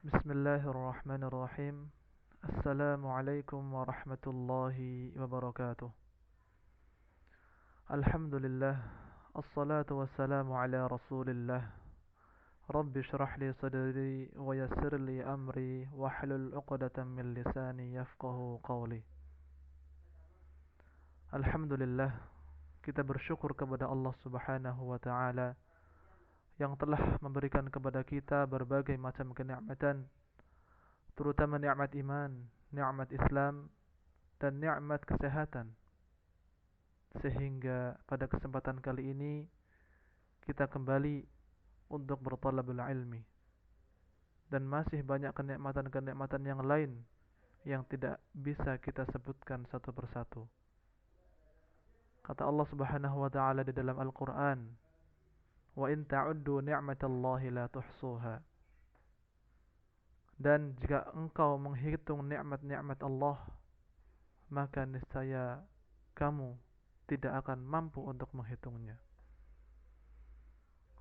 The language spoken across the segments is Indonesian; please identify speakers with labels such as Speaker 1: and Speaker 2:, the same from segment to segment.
Speaker 1: Bismillahirrahmanirrahim. Assalamualaikum warahmatullahi wabarakatuh. Alhamdulillah. Assalatu wassalamu ala rasulillah. Rabbi shrah li sadri wa yassir li amri wahlul 'uqdatam min lisani yafqahu qawli. Alhamdulillah, kita bersyukur kepada Allah Subhanahu wa taala yang telah memberikan kepada kita berbagai macam kenikmatan, terutama nikmat iman, nikmat Islam, dan nikmat kesehatan. Sehingga pada kesempatan kali ini kita kembali untuk bertalabul ilmi, dan masih banyak kenikmatan-kenikmatan yang lain yang tidak bisa kita sebutkan satu persatu. Kata Allah Subhanahu wa taala di dalam Al-Qur'an, "Wa in ta'uddu ni'matallahi la tuhsuha." Dan jika engkau menghitung nikmat-nikmat Allah, maka niscaya kamu tidak akan mampu untuk menghitungnya.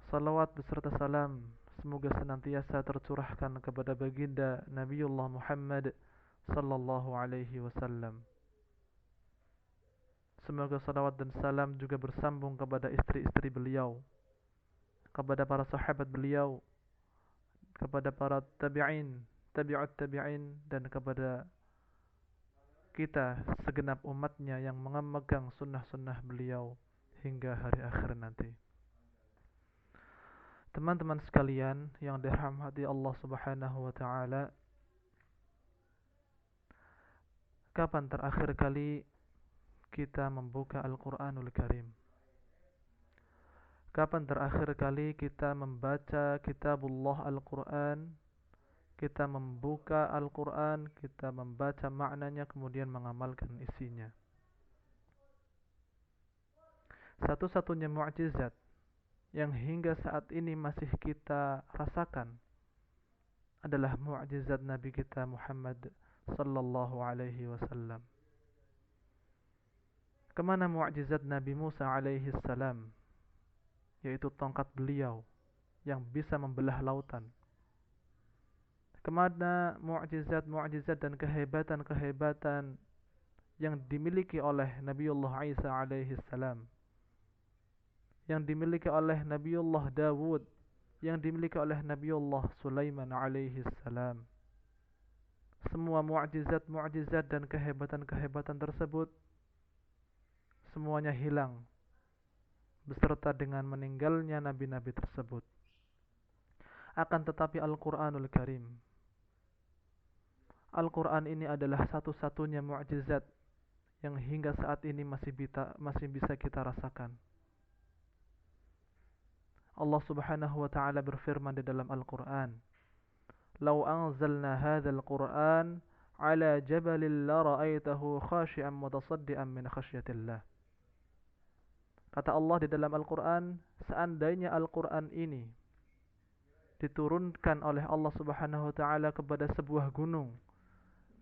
Speaker 1: Salawat beserta salam semoga senantiasa tercurahkan kepada baginda Nabiullah Muhammad sallallahu alaihi wasallam. Semoga salawat dan salam juga bersambung kepada istri-istri beliau, kepada para sahabat beliau, kepada para tabi'in, tabi'ut tabi'in, dan kepada kita segenap umatnya yang memegang sunnah-sunnah beliau hingga hari akhir nanti. Teman-teman sekalian yang dirahmati Allah Subhanahu wa taala, kapan terakhir kali kita membuka Al-Qur'anul Karim? Kapan terakhir kali kita membaca kitabullah Al-Qur'an, kita membuka Al-Qur'an, kita membaca maknanya kemudian mengamalkan isinya? Satu-satunya mukjizat yang hingga saat ini masih kita rasakan adalah mukjizat Nabi kita Muhammad sallallahu alaihi wasallam. Kemana mukjizat Nabi Musa alaihi salam, yaitu tongkat beliau yang bisa membelah lautan? Kemana mukjizat-mukjizat dan kehebatan-kehebatan yang dimiliki oleh Nabiullah Isa alaihi salam, yang dimiliki oleh Nabiullah Dawud, yang dimiliki oleh Nabiullah Sulaiman alaihi salam? Semua mukjizat-mukjizat dan kehebatan-kehebatan tersebut semuanya hilang beserta dengan meninggalnya nabi-nabi tersebut. Akan tetapi Al-Qur'anul Karim, Al-Qur'an ini adalah satu-satunya mukjizat yang hingga saat ini masih bisa kita rasakan. Allah Subhanahu wa taala berfirman di dalam Al-Qur'an, "Lau anzalna hadzal Qur'an 'ala jabalin la ra'aitahu khashi'an mutasaddian min khasyatillah." Kata Allah di dalam Al-Qur'an, seandainya Al-Qur'an ini diturunkan oleh Allah Subhanahu wa taala kepada sebuah gunung,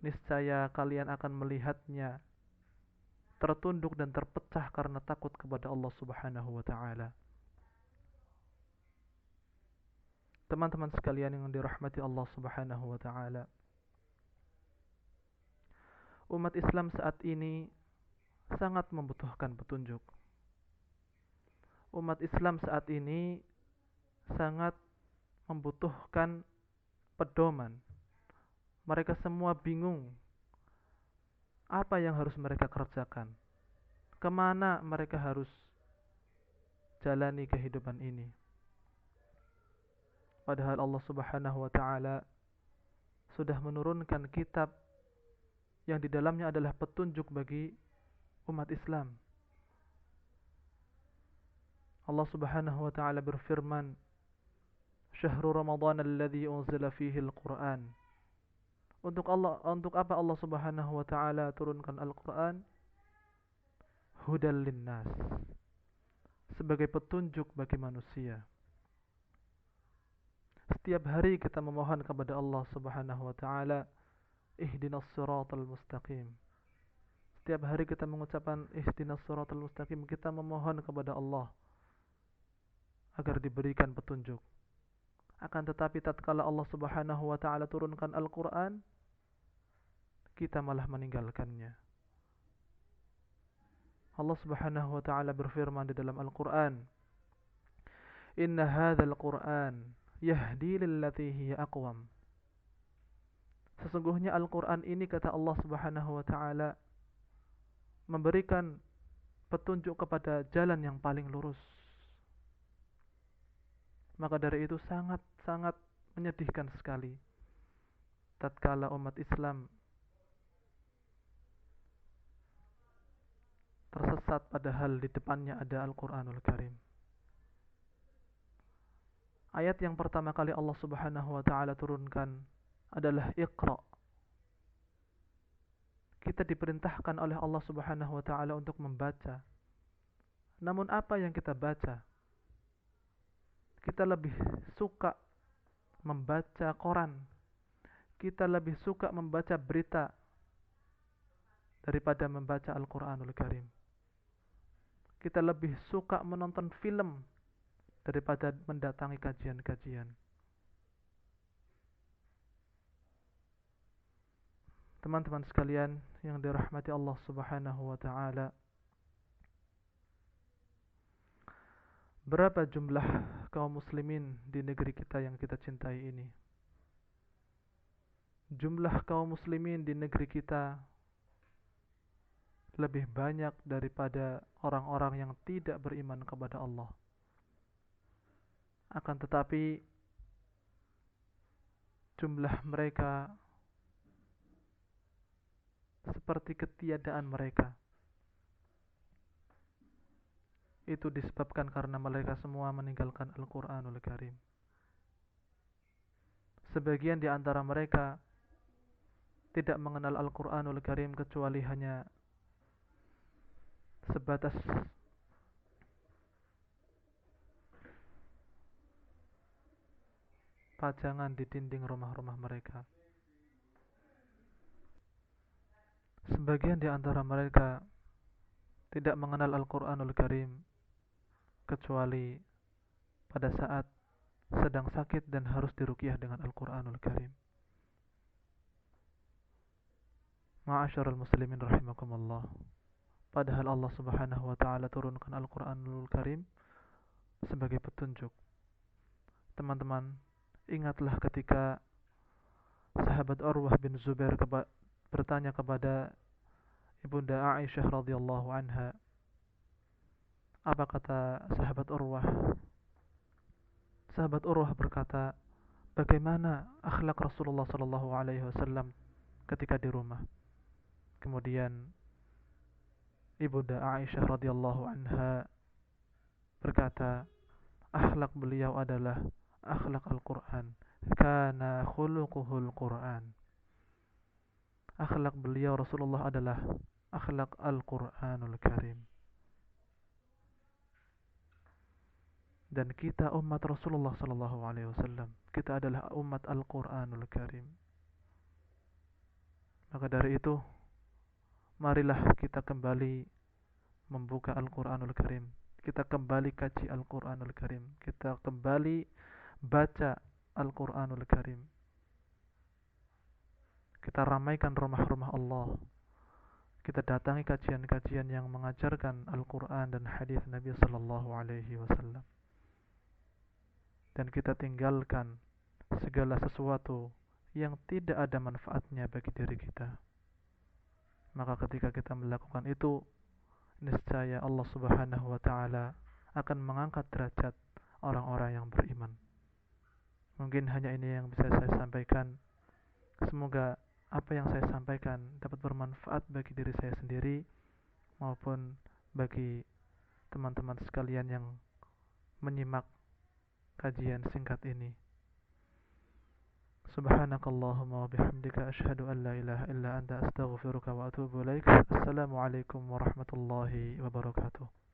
Speaker 1: niscaya kalian akan melihatnya tertunduk dan terpecah karena takut kepada Allah Subhanahu wa taala. Teman-teman sekalian yang dirahmati Allah Subhanahu wa taala, umat Islam saat ini sangat membutuhkan petunjuk. Umat Islam saat ini sangat membutuhkan pedoman. Mereka semua bingung apa yang harus mereka kerjakan, kemana mereka harus jalani kehidupan ini. Padahal Allah Subhanahu wa taala sudah menurunkan kitab yang di dalamnya adalah petunjuk bagi umat Islam. Allah Subhanahu wa taala berfirman, "Syahrul Ramadan alladzi unzila fihi al-Qur'an." Untuk apa Allah Subhanahu wa taala turunkan Al-Qur'an? Hudal linnas, sebagai petunjuk bagi manusia. Setiap hari kita memohon kepada Allah Subhanahu wa taala, ihdinas siratal mustaqim. Setiap hari kita mengucapkan ihdinas siratal mustaqim, kita memohon kepada Allah agar diberikan petunjuk, Akan tetapi tatkala Allah Subhanahu wa taala turunkan Al-Qur'an, kita malah meninggalkannya. Allah Subhanahu wa taala berfirman di dalam Al-Qur'an, "Inna hadzal Qur'an yahdi lillati hiya aqwam." Sesungguhnya Al-Qur'an ini, kata Allah Subhanahu wa taala, memberikan petunjuk kepada jalan yang paling lurus. Maka dari itu sangat menyedihkan sekali tatkala umat Islam tersesat padahal di depannya ada Al-Qur'anul Karim. Ayat yang pertama kali Allah Subhanahu wa taala turunkan adalah Iqra. Kita diperintahkan oleh Allah Subhanahu wa taala untuk membaca. Namun apa yang kita baca? Kita lebih suka membaca koran. Kita lebih suka membaca berita daripada membaca Al-Qur'anul Karim. Kita lebih suka menonton film daripada mendatangi kajian-kajian. Teman-teman sekalian yang dirahmati Allah Subhanahu wa taala, berapa jumlah kaum muslimin di negeri kita yang kita cintai ini? Jumlah kaum muslimin di negeri kita lebih banyak daripada orang-orang yang tidak beriman kepada Allah. Akan tetapi jumlah mereka seperti ketiadaan mereka. Itu disebabkan karena mereka semua meninggalkan Al-Qur'anul Karim. Sebagian di antara mereka tidak mengenal Al-Qur'anul Karim kecuali hanya sebatas pajangan di dinding rumah-rumah mereka. Sebagian di antara mereka tidak mengenal Al-Qur'anul Karim kecuali pada saat sedang sakit dan harus diruqyah dengan Al-Qur'anul Karim. Ma'asyiral muslimin rahimakumullah. Padahal Allah Subhanahu wa taala turunkan Al-Qur'anul Karim sebagai petunjuk. Teman-teman, ingatlah ketika sahabat Urwah bin Zubair bertanya kepada Ibunda Aisyah radhiyallahu anha. Apa kata sahabat Urwah? Sahabat Urwah berkata, bagaimana akhlak Rasulullah sallallahu alaihi wasallam ketika di rumah? Kemudian Ibunda Aisyah radhiyallahu anha berkata, akhlak beliau adalah akhlak Al-Qur'an. Kana khuluquhul Qur'an. Akhlak beliau Rasulullah adalah akhlak Al-Qur'anul Karim. Dan kita umat Rasulullah sallallahu alaihi wasallam, kita adalah umat Al-Qur'anul Karim. Maka dari itu, marilah kita kembali membuka Al-Qur'anul Karim. Kita kembali kaji Al-Qur'anul Karim. Kita kembali baca Al-Qur'anul Karim. Kita ramaikan rumah-rumah Allah. Kita datangi kajian-kajian yang mengajarkan Al-Quran dan hadis Nabi sallallahu alaihi wasallam. Dan kita tinggalkan segala sesuatu yang tidak ada manfaatnya bagi diri kita. Maka ketika kita melakukan itu, niscaya Allah Subhanahu wa taala akan mengangkat derajat orang-orang yang beriman. Mungkin hanya ini yang bisa saya sampaikan. Semoga apa yang saya sampaikan dapat bermanfaat bagi diri saya sendiri maupun bagi teman-teman sekalian yang menyimak kajian singkat ini. Subhanakallahumma wa bihamdika asyhadu an la ilaha illa anta astaghfiruka wa atubu ilaik. Assalamualaikum warahmatullahi wabarakatuh.